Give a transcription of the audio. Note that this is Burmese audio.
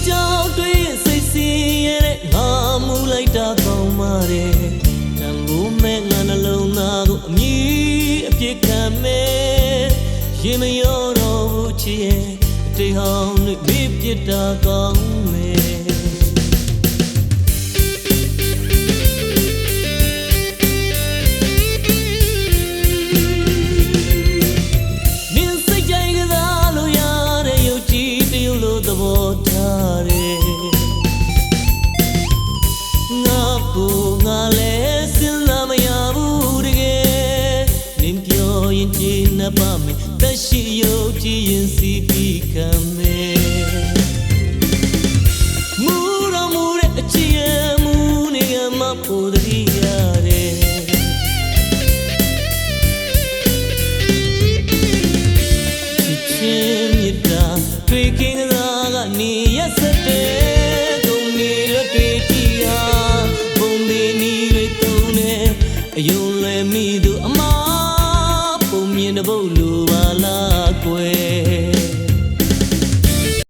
ကြောင်တွေးစိတ်ဆင်းရဲတဲ့ငါမူလိုက်တာကောင်းပါတယ်တန်ဖိုးမဲ့ငါနှလုံးသားကိုအမြည်အပြစ်ခံမဲ့ရင်မရောတော့ဘူးချစ်ရဲ့အတိတ်ဟောင်းတွေမေ့ပြစ်တာကောင်းမယ်သဘောထားတယ်ငါကိုငါလည်းစဉ်းစားမရဘူးတကယ်နင်ပြောရင်ကြည်နပ်ပါမယ်သက်ရှိရုပ်ကြည်ရင်စီပြီးခံမယ်မူတော်မူတဲ့အချစ်ရဲ့မူနေကမှပေါ်တည်းရတယ်ချစ်မြတ်တာတွေ့ခင်နေရစတဲ့ကုန်နေရတွေ့ကြည့်ဟာဘုံနေနေတွေသုံးနေအယုံလွယ်မိသူအမားပုံမြင်တဲ့ဘုတ်လိုပါလားကွယ်